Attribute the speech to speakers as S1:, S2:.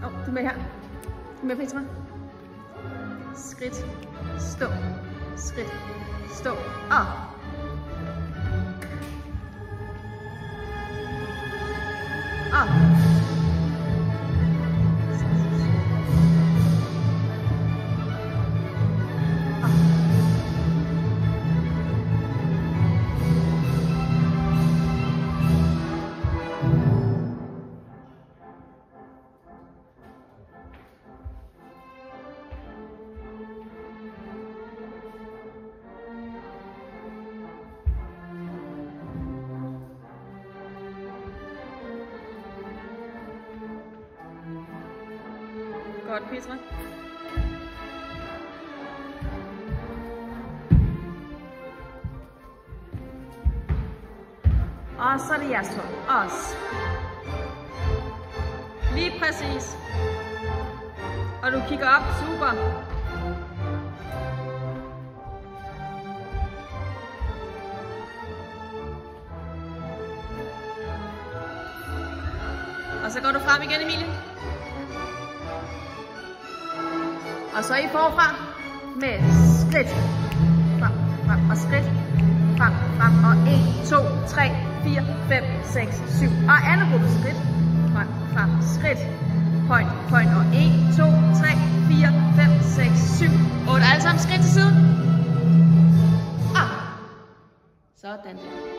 S1: Du er med her. Du er med, Petra. Skridt. Stå. Skridt. Stå. Og. Og. Godt, Petra. Og så er det jeres tur. Også. Lige præcis. Og du kigger op. Super. Og så går du frem igen, Emilie. Og så I forfra med skridt. Frem, frem og skridt. Frem, frem og 1, 2, 3, 4, 5, 6, 7. Og anden gruppe skridt. Frem, frem, skridt. Point, point og 1, 2, 3, 4, 5, 6, 7, 8. Alle sammen skridt til siden. Og sådan der.